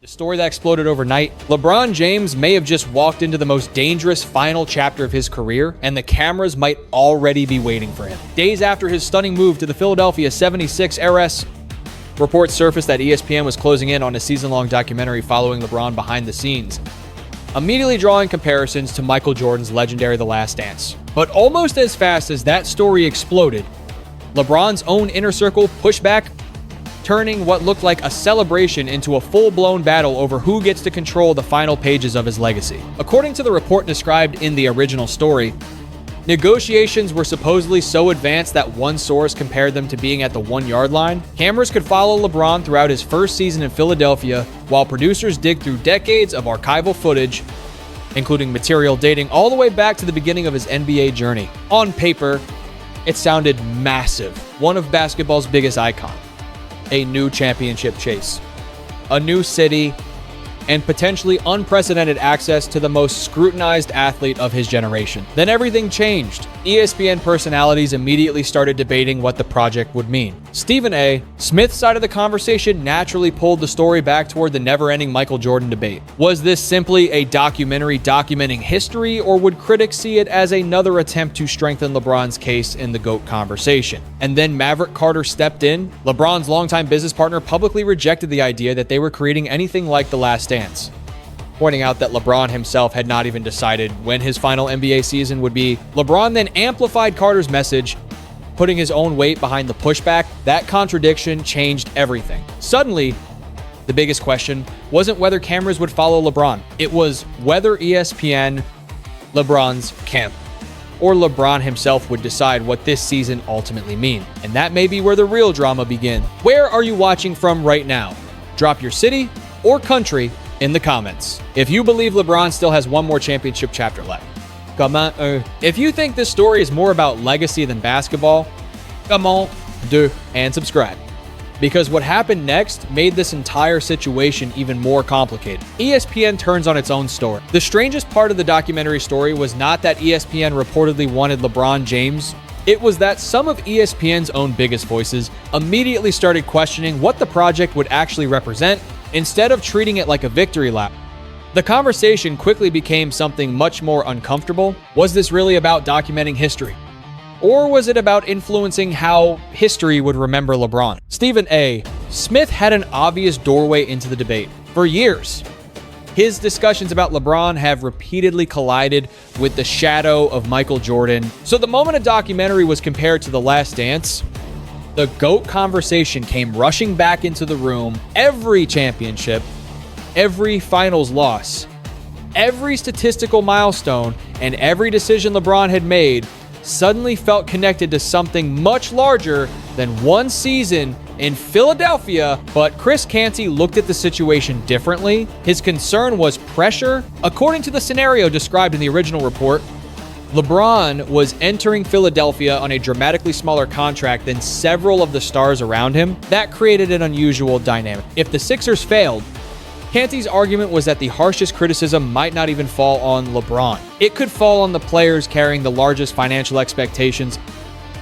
A story that exploded overnight. LeBron James may have just walked into the most dangerous final chapter of his career, and the cameras might already be waiting for him. Days after his stunning move to the Philadelphia 76ers, reports surfaced that ESPN was closing in on a season-long documentary following LeBron behind the scenes, immediately drawing comparisons to Michael Jordan's legendary The Last Dance. But almost as fast as that story exploded, LeBron's own inner circle pushback, turning what looked like a celebration into a full-blown battle over who gets to control the final pages of his legacy. According to the report described in the original story, negotiations were supposedly so advanced that one source compared them to being at the 1-yard line. Cameras could follow LeBron throughout his first season in Philadelphia, while producers dig through decades of archival footage, including material dating all the way back to the beginning of his NBA journey. On paper, it sounded massive. One of basketball's biggest icons. A new championship chase, a new city, and potentially unprecedented access to the most scrutinized athlete of his generation. Then everything changed. ESPN personalities immediately started debating what the project would mean. Stephen A. Smith's side of the conversation naturally pulled the story back toward the never-ending Michael Jordan debate. Was this simply a documentary documenting history, or would critics see it as another attempt to strengthen LeBron's case in the GOAT conversation? And then Maverick Carter stepped in. LeBron's longtime business partner publicly rejected the idea that they were creating anything like The Last Dance, pointing out that LeBron himself had not even decided when his final NBA season would be. LeBron then amplified Carter's message, putting his own weight behind the pushback. That contradiction changed everything. Suddenly, the biggest question wasn't whether cameras would follow LeBron. It was whether ESPN, LeBron's camp, or LeBron himself would decide what this season ultimately means. And that may be where the real drama begins. Where are you watching from right now? Drop your city or country in the comments. If you believe LeBron still has one more championship chapter left, comment. If you think this story is more about legacy than basketball, comment, and subscribe. Because what happened next made this entire situation even more complicated. ESPN turns on its own story. The strangest part of the documentary story was not that ESPN reportedly wanted LeBron James. It was that some of ESPN's own biggest voices immediately started questioning what the project would actually represent, instead of treating it like a victory lap. The conversation quickly became something much more uncomfortable. Was this really about documenting history? Or was it about influencing how history would remember LeBron? Stephen A. Smith had an obvious doorway into the debate. For years, his discussions about LeBron have repeatedly collided with the shadow of Michael Jordan. So the moment a documentary was compared to The Last Dance, the GOAT conversation came rushing back into the room. Every championship, every finals loss, every statistical milestone, and every decision LeBron had made suddenly felt connected to something much larger than one season in Philadelphia. But Chris Canty looked at the situation differently. His concern was pressure. According to the scenario described in the original report, LeBron was entering Philadelphia on a dramatically smaller contract than several of the stars around him. That created an unusual dynamic. If the Sixers failed, Canty's argument was that the harshest criticism might not even fall on LeBron. It could fall on the players carrying the largest financial expectations,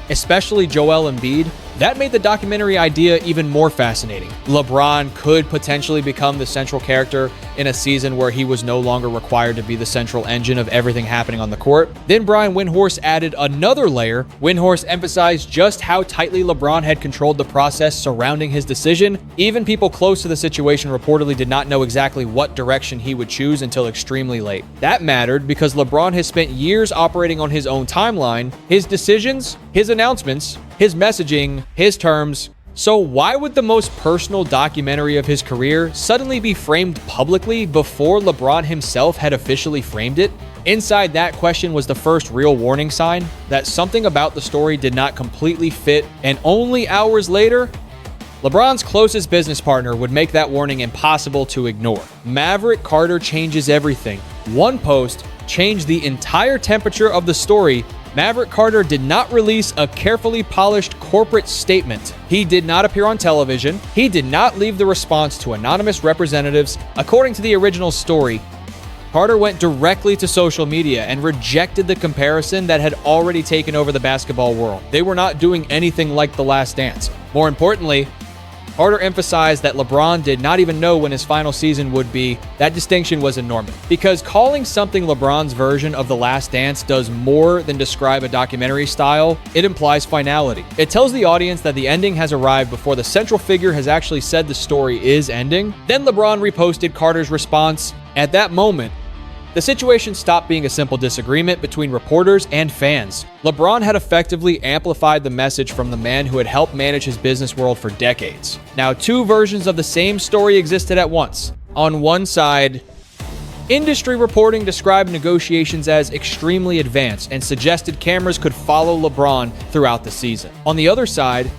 especially Joel Embiid. That made the documentary idea even more fascinating. LeBron could potentially become the central character in a season where he was no longer required to be the central engine of everything happening on the court. Then Brian Windhorst added another layer. Windhorst emphasized just how tightly LeBron had controlled the process surrounding his decision. Even people close to the situation reportedly did not know exactly what direction he would choose until extremely late. That mattered because LeBron has spent years operating on his own timeline, his decisions, his announcements, his messaging, his terms. So why would the most personal documentary of his career suddenly be framed publicly before LeBron himself had officially framed it? Inside that question was the first real warning sign that something about the story did not completely fit, and only hours later, LeBron's closest business partner would make that warning impossible to ignore. Maverick Carter changes everything. One post changed the entire temperature of the story. Maverick Carter did not release a carefully polished corporate statement. He did not appear on television. He did not leave the response to anonymous representatives. According to the original story, Carter went directly to social media and rejected the comparison that had already taken over the basketball world. They were not doing anything like The Last Dance. More importantly, Carter emphasized that LeBron did not even know when his final season would be. That distinction was enormous, because calling something LeBron's version of The Last Dance does more than describe a documentary style. It implies finality. It tells the audience that the ending has arrived before the central figure has actually said the story is ending. Then LeBron reposted Carter's response. At that moment, the situation stopped being a simple disagreement between reporters and fans. LeBron had effectively amplified the message from the man who had helped manage his business world for decades. Now, two versions of the same story existed at once. On one side, industry reporting described negotiations as extremely advanced and suggested cameras could follow LeBron throughout the season. On the other side,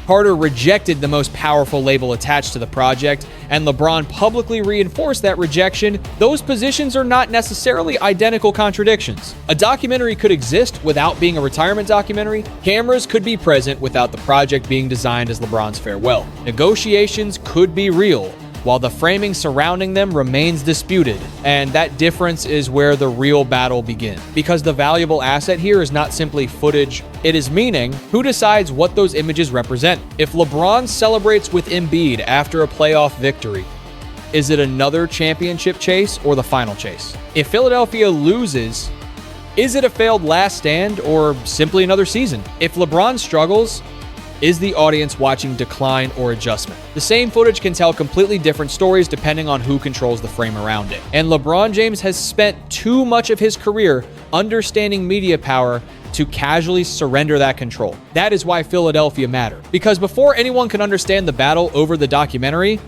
Carter rejected the most powerful label attached to the project, and LeBron publicly reinforced that rejection. Those positions are not necessarily identical contradictions. A documentary could exist without being a retirement documentary. Cameras could be present without the project being designed as LeBron's farewell. Negotiations could be real, while the framing surrounding them remains disputed. And that difference is where the real battle begins. Because the valuable asset here is not simply footage, it is meaning. Who decides what those images represent? If LeBron celebrates with Embiid after a playoff victory, is it another championship chase or the final chase? If Philadelphia loses, is it a failed last stand or simply another season? If LeBron struggles, is the audience watching decline or adjustment? The same footage can tell completely different stories depending on who controls the frame around it. And LeBron James has spent too much of his career understanding media power to casually surrender that control. That is why Philadelphia mattered. Because before anyone can understand the battle over the documentary,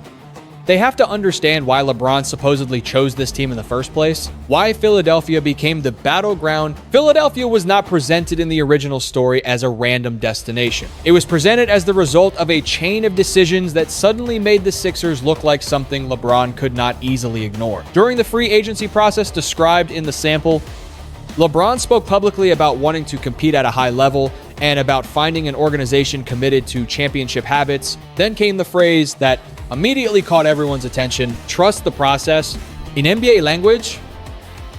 they have to understand why LeBron supposedly chose this team in the first place, why Philadelphia became the battleground. Philadelphia was not presented in the original story as a random destination. It was presented as the result of a chain of decisions that suddenly made the Sixers look like something LeBron could not easily ignore. During the free agency process described in the sample, LeBron spoke publicly about wanting to compete at a high level and about finding an organization committed to championship habits. Then came the phrase that immediately caught everyone's attention: trust the process. In NBA language,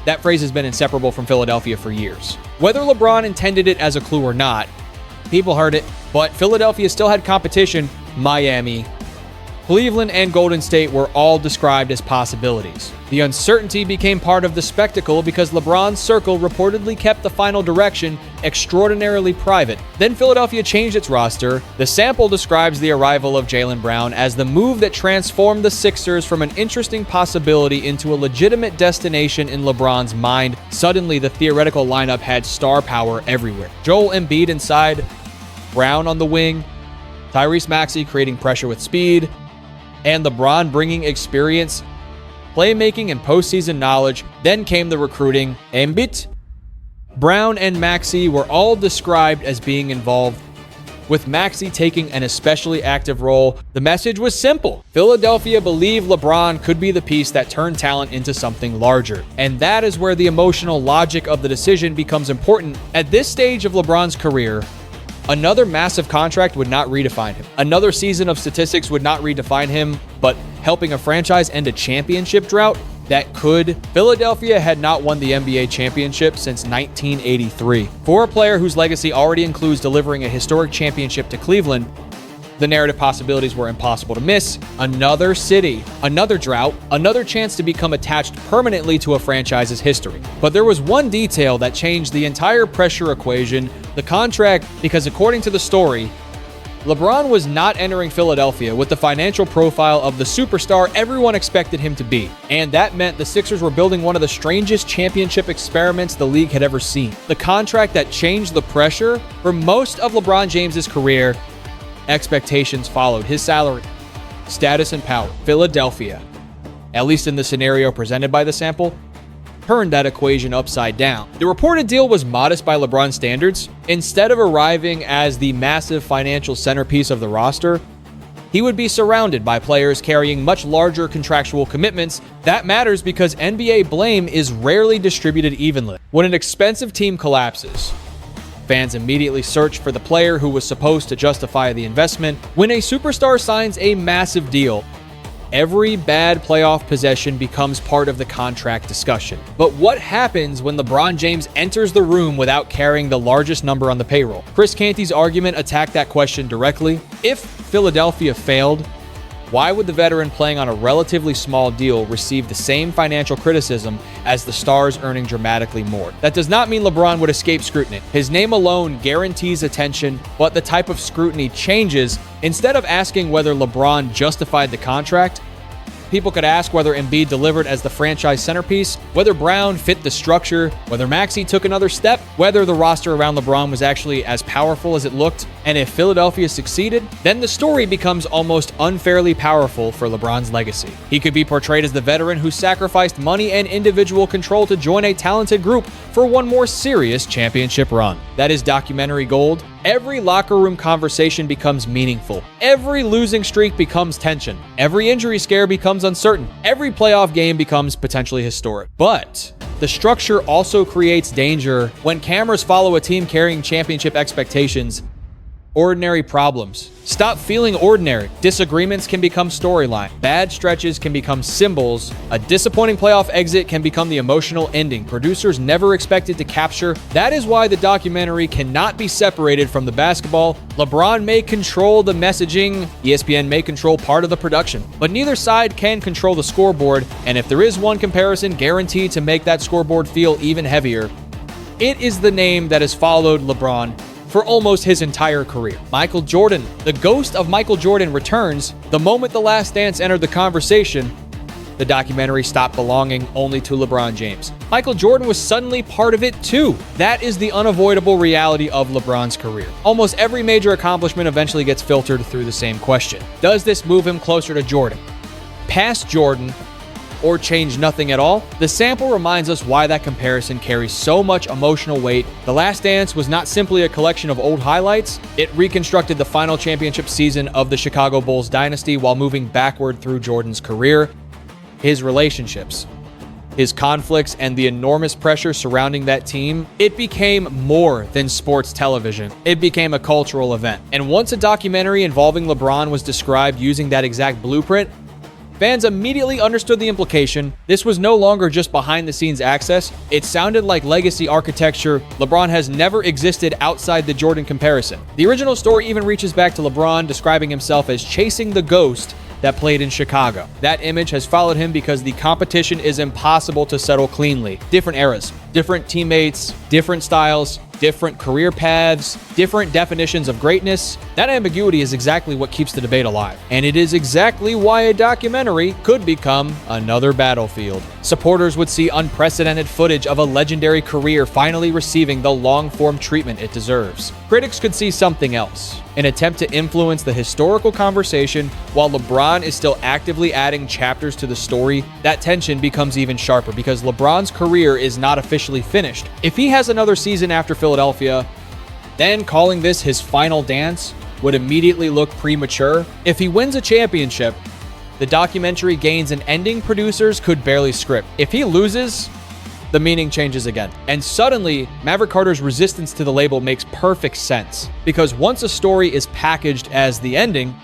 that phrase has been inseparable from Philadelphia for years. Whether LeBron intended it as a clue or not, people heard it, but Philadelphia still had competition. Miami, Cleveland, and Golden State were all described as possibilities. The uncertainty became part of the spectacle because LeBron's circle reportedly kept the final direction extraordinarily private. Then Philadelphia changed its roster. The sample describes the arrival of Jaylen Brown as the move that transformed the Sixers from an interesting possibility into a legitimate destination in LeBron's mind. Suddenly, the theoretical lineup had star power everywhere. Joel Embiid inside, Brown on the wing, Tyrese Maxey creating pressure with speed, and LeBron bringing experience, playmaking, and postseason knowledge. Then came the recruiting. Embiid, Brown, and Maxey were all described as being involved, with Maxey taking an especially active role. The message was simple. Philadelphia believed LeBron could be the piece that turned talent into something larger. And that is where the emotional logic of the decision becomes important. At this stage of LeBron's career, another massive contract would not redefine him. Another season of statistics would not redefine him, but helping a franchise end a championship drought, that could. Philadelphia had not won the NBA championship since 1983. For a player whose legacy already includes delivering a historic championship to Cleveland, the narrative possibilities were impossible to miss. Another city, another drought, another chance to become attached permanently to a franchise's history. But there was one detail that changed the entire pressure equation: the contract, because according to the story, LeBron was not entering Philadelphia with the financial profile of the superstar everyone expected him to be. And that meant the Sixers were building one of the strangest championship experiments the league had ever seen. The contract that changed the pressure for most of LeBron James's career. Expectations followed his salary, status, and power. Philadelphia, at least in the scenario presented by the sample, turned that equation upside down. The reported deal was modest by LeBron standards. Instead of arriving as the massive financial centerpiece of the roster, he would be surrounded by players carrying much larger contractual commitments. That matters because NBA blame is rarely distributed evenly. When an expensive team collapses, fans immediately search for the player who was supposed to justify the investment. When a superstar signs a massive deal, Every bad playoff possession becomes part of the contract discussion. But what happens when LeBron James enters the room without carrying the largest number on the payroll? Chris Canty's argument attacked that question directly. If Philadelphia failed, why would the veteran playing on a relatively small deal receive the same financial criticism as the stars earning dramatically more? That does not mean LeBron would escape scrutiny. His name alone guarantees attention, but the type of scrutiny changes. Instead of asking whether LeBron justified the contract, people could ask whether Embiid delivered as the franchise centerpiece, whether Brown fit the structure, whether Maxey took another step, whether the roster around LeBron was actually as powerful as it looked, and if Philadelphia succeeded, then the story becomes almost unfairly powerful for LeBron's legacy. He could be portrayed as the veteran who sacrificed money and individual control to join a talented group for one more serious championship run. That is documentary gold. Every locker room conversation becomes meaningful. Every losing streak becomes tension. Every injury scare becomes uncertain. Every playoff game becomes potentially historic. But the structure also creates danger. When cameras follow a team carrying championship expectations, ordinary problems stop feeling ordinary. Disagreements can become storyline. Bad stretches can become symbols. A disappointing playoff exit can become the emotional ending producers never expected to capture. That is why the documentary cannot be separated from the basketball. LeBron may control the messaging, ESPN may control part of the production, but neither side can control the scoreboard, and if there is one comparison guaranteed to make that scoreboard feel even heavier, it is the name that has followed LeBron for almost his entire career. Michael Jordan. The ghost of Michael Jordan returns. The moment The Last Dance entered the conversation, the documentary stopped belonging only to LeBron James. Michael Jordan was suddenly part of it too. That is the unavoidable reality of LeBron's career. Almost every major accomplishment eventually gets filtered through the same question. Does this move him closer to Jordan? Past Jordan? Or change nothing at all? The sample reminds us why that comparison carries so much emotional weight. The Last Dance was not simply a collection of old highlights. It reconstructed the final championship season of the Chicago Bulls dynasty while moving backward through Jordan's career, his relationships, his conflicts, and the enormous pressure surrounding that team. It became more than sports television. It became a cultural event. And once a documentary involving LeBron was described using that exact blueprint, fans immediately understood the implication. This was no longer just behind-the-scenes access. It sounded like legacy architecture. LeBron has never existed outside the Jordan comparison. The original story even reaches back to LeBron describing himself as chasing the ghost that played in Chicago. That image has followed him because the competition is impossible to settle cleanly. Different eras, different teammates, different styles, different career paths, different definitions of greatness. That ambiguity is exactly what keeps the debate alive. And it is exactly why a documentary could become another battlefield. Supporters would see unprecedented footage of a legendary career finally receiving the long-form treatment it deserves. Critics could see something else, an attempt to influence the historical conversation while LeBron is still actively adding chapters to the story. That tension becomes even sharper because LeBron's career is not officially finished. If he has another season after Philadelphia, then calling this his final dance would immediately look premature. If he wins a championship, the documentary gains an ending producers could barely script. If he loses, the meaning changes again. And suddenly, Maverick Carter's resistance to the label makes perfect sense. Because once a story is packaged as the ending,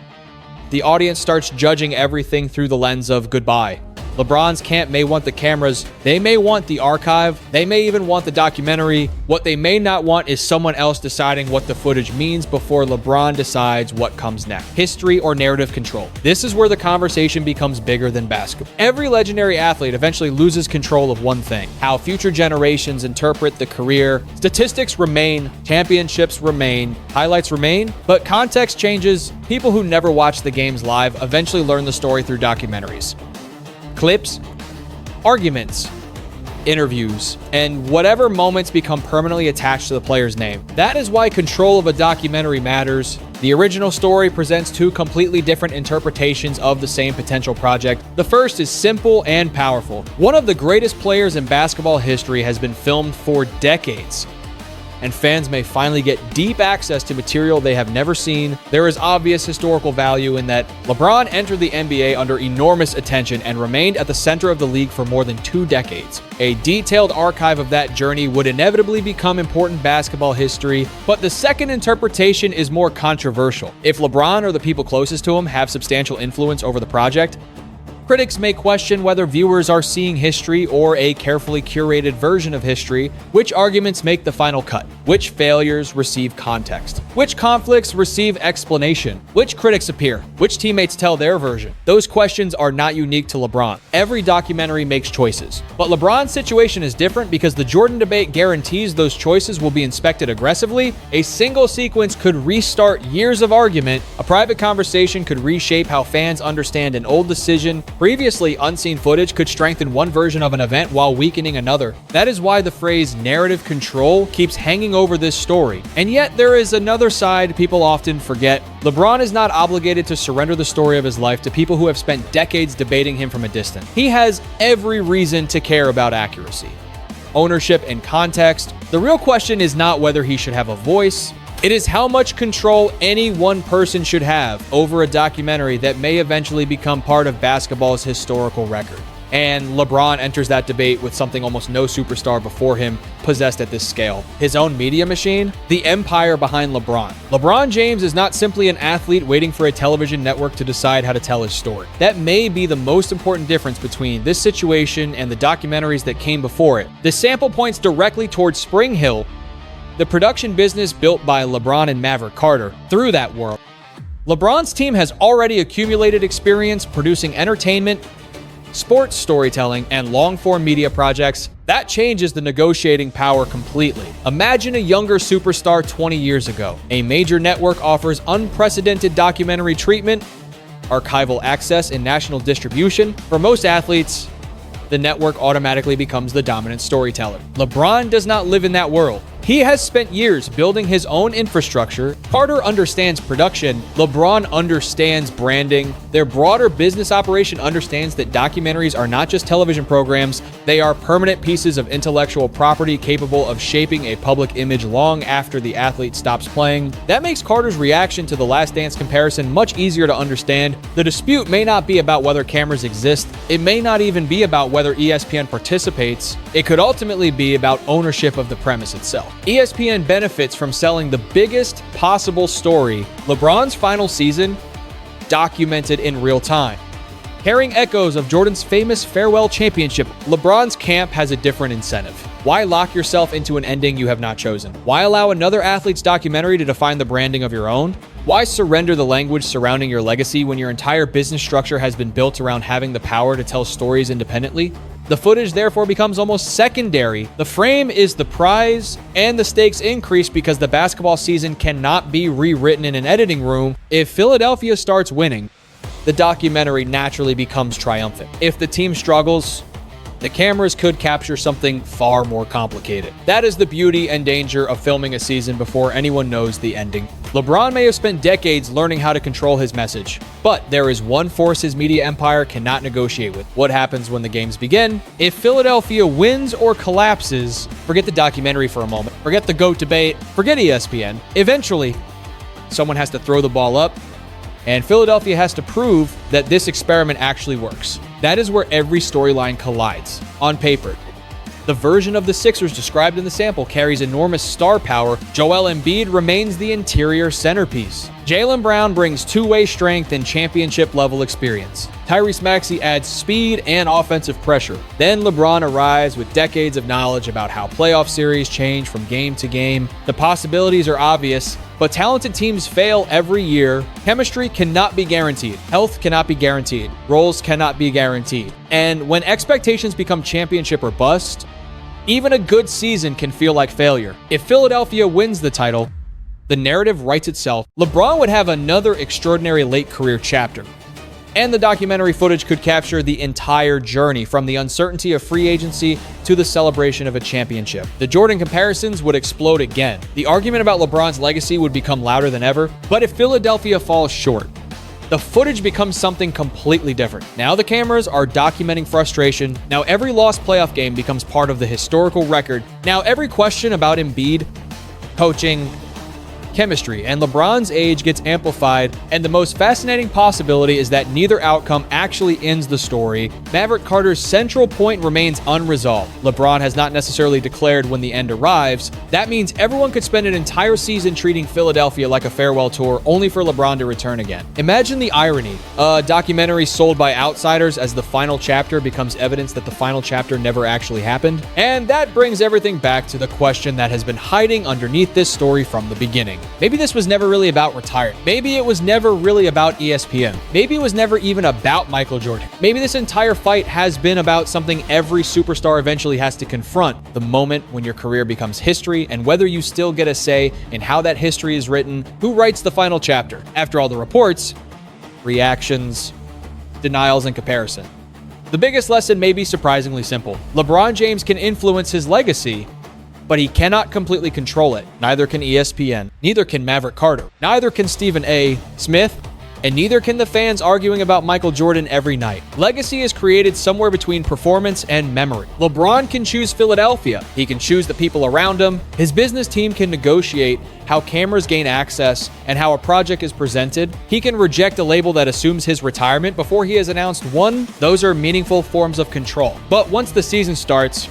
the audience starts judging everything through the lens of goodbye. LeBron's camp may want the cameras, they may want the archive, they may even want the documentary. What they may not want is someone else deciding what the footage means before LeBron decides what comes next. History or narrative control. This is where the conversation becomes bigger than basketball. Every legendary athlete eventually loses control of one thing: how future generations interpret the career. Statistics remain, championships remain, highlights remain, but context changes. People who never watch the games live eventually learn the story through documentaries, clips, arguments, interviews, and whatever moments become permanently attached to the player's name. That is why control of a documentary matters. The original story presents two completely different interpretations of the same potential project. The first is simple and powerful. One of the greatest players in basketball history has been filmed for decades, and fans may finally get deep access to material they have never seen. There is obvious historical value in that LeBron entered the NBA under enormous attention and remained at the center of the league for more than 2 decades. A detailed archive of that journey would inevitably become important basketball history, but the second interpretation is more controversial. If LeBron or the people closest to him have substantial influence over the project, Critics may question whether viewers are seeing history or a carefully curated version of history, which arguments make the final cut, which failures receive context, which conflicts receive explanation, which critics appear, which teammates tell their version. Those questions are not unique to LeBron. Every documentary makes choices. But LeBron's situation is different because the Jordan debate guarantees those choices will be inspected aggressively. A single sequence could restart years of argument. A private conversation could reshape how fans understand an old decision. Previously unseen footage could strengthen one version of an event while weakening another. That is why the phrase narrative control keeps hanging over this story. And yet there is another side people often forget. LeBron is not obligated to surrender the story of his life to people who have spent decades debating him from a distance. He has every reason to care about accuracy, ownership, and context. The real question is not whether he should have a voice. It is how much control any one person should have over a documentary that may eventually become part of basketball's historical record. And LeBron enters that debate with something almost no superstar before him possessed at this scale: his own media machine, the empire behind LeBron. LeBron James is not simply an athlete waiting for a television network to decide how to tell his story. That may be the most important difference between this situation and the documentaries that came before it. The sample points directly towards Spring Hill, the production business built by LeBron and Maverick Carter. Through that world, LeBron's team has already accumulated experience producing entertainment, sports storytelling, and long-form media projects. That changes the negotiating power completely. Imagine a younger superstar 20 years ago. A major network offers unprecedented documentary treatment, archival access, and national distribution. For most athletes, the network automatically becomes the dominant storyteller. LeBron does not live in that world. He has spent years building his own infrastructure. Carter understands production. LeBron understands branding. Their broader business operation understands that documentaries are not just television programs. They are permanent pieces of intellectual property capable of shaping a public image long after the athlete stops playing. That makes Carter's reaction to the Last Dance comparison much easier to understand. The dispute may not be about whether cameras exist. It may not even be about whether ESPN participates. It could ultimately be about ownership of the premise itself. ESPN benefits from selling the biggest possible story: LeBron's final season, documented in real time. Carrying echoes of Jordan's famous farewell championship, LeBron's camp has a different incentive. Why lock yourself into an ending you have not chosen? Why allow another athlete's documentary to define the branding of your own? Why surrender the language surrounding your legacy when your entire business structure has been built around having the power to tell stories independently? The footage therefore becomes almost secondary. The frame is the prize, and the stakes increase because the basketball season cannot be rewritten in an editing room. If Philadelphia starts winning, the documentary naturally becomes triumphant. If the team struggles, the cameras could capture something far more complicated. That is the beauty and danger of filming a season before anyone knows the ending. LeBron may have spent decades learning how to control his message, but there is one force his media empire cannot negotiate with: what happens when the games begin. If Philadelphia wins or collapses, forget the documentary for a moment, forget the GOAT debate, forget ESPN. Eventually, someone has to throw the ball up, and Philadelphia has to prove that this experiment actually works. That is where every storyline collides. On paper, the version of the Sixers described in the sample carries enormous star power. Joel Embiid remains the interior centerpiece. Jaylen Brown brings two-way strength and championship-level experience. Tyrese Maxey adds speed and offensive pressure. Then LeBron arrives with decades of knowledge about how playoff series change from game to game. The possibilities are obvious, but talented teams fail every year. Chemistry cannot be guaranteed. Health cannot be guaranteed. Roles cannot be guaranteed. And when expectations become championship or bust, even a good season can feel like failure. If Philadelphia wins the title, the narrative writes itself. LeBron would have another extraordinary late career chapter. And the documentary footage could capture the entire journey, from the uncertainty of free agency to the celebration of a championship. The Jordan comparisons would explode again. The argument about LeBron's legacy would become louder than ever. But if Philadelphia falls short, the footage becomes something completely different. Now the cameras are documenting frustration. Now every lost playoff game becomes part of the historical record. Now every question about Embiid, coaching, chemistry, and LeBron's age gets amplified, and the most fascinating possibility is that neither outcome actually ends the story. Maverick Carter's central point remains unresolved. LeBron has not necessarily declared when the end arrives. That means everyone could spend an entire season treating Philadelphia like a farewell tour, only for LeBron to return again. Imagine the irony. A documentary sold by outsiders as the final chapter becomes evidence that the final chapter never actually happened. And that brings everything back to the question that has been hiding underneath this story from the beginning. Maybe this was never really about retirement. Maybe it was never really about ESPN. Maybe it was never even about Michael Jordan. Maybe this entire fight has been about something every superstar eventually has to confront: the moment when your career becomes history, and whether you still get a say in how that history is written, who writes the final chapter. After all the reports, reactions, denials, and comparison, the biggest lesson may be surprisingly simple. LeBron James can influence his legacy, but he cannot completely control it. Neither can ESPN, neither can Maverick Carter, neither can Stephen A. Smith, and neither can the fans arguing about Michael Jordan every night. Legacy is created somewhere between performance and memory. LeBron can choose Philadelphia. He can choose the people around him. His business team can negotiate how cameras gain access and how a project is presented. He can reject a label that assumes his retirement before he has announced one. Those are meaningful forms of control. But once the season starts,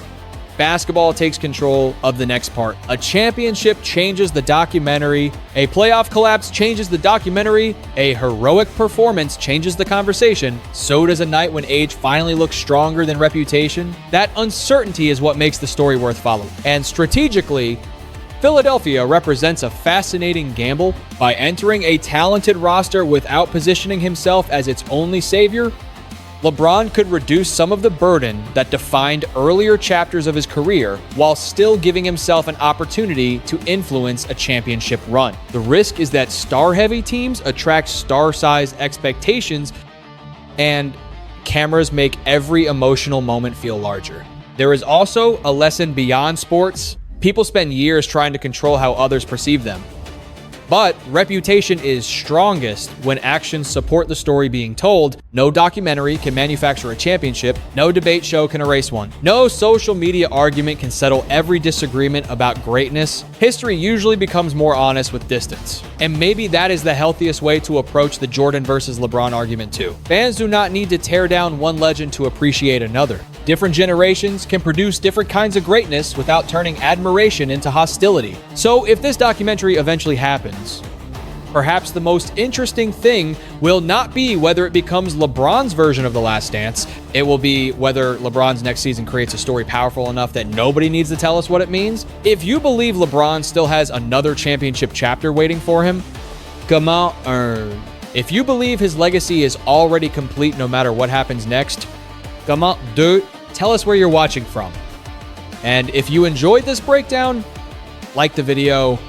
basketball takes control of the next part. A championship changes the documentary. A playoff collapse changes the documentary. A heroic performance changes the conversation. So does a night when age finally looks stronger than reputation. That uncertainty is what makes the story worth following. And strategically, Philadelphia represents a fascinating gamble. By entering a talented roster without positioning himself as its only savior, LeBron could reduce some of the burden that defined earlier chapters of his career while still giving himself an opportunity to influence a championship run. The risk is that star-heavy teams attract star-sized expectations, and cameras make every emotional moment feel larger. There is also a lesson beyond sports. People spend years trying to control how others perceive them. But reputation is strongest when actions support the story being told. No documentary can manufacture a championship. No debate show can erase one. No social media argument can settle every disagreement about greatness. History usually becomes more honest with distance. And maybe that is the healthiest way to approach the Jordan versus LeBron argument too. Fans do not need to tear down one legend to appreciate another. Different generations can produce different kinds of greatness without turning admiration into hostility. So if this documentary eventually happens, perhaps the most interesting thing will not be whether it becomes LeBron's version of The Last Dance. It will be whether LeBron's next season creates a story powerful enough that nobody needs to tell us what it means. If you believe LeBron still has another championship chapter waiting for him, come on. If you believe his legacy is already complete no matter what happens next, come on, dude. Tell us where you're watching from. And if you enjoyed this breakdown, like the video,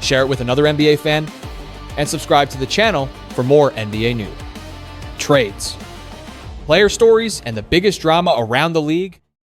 share it with another NBA fan, and subscribe to the channel for more NBA news, trades, player stories, and the biggest drama around the league.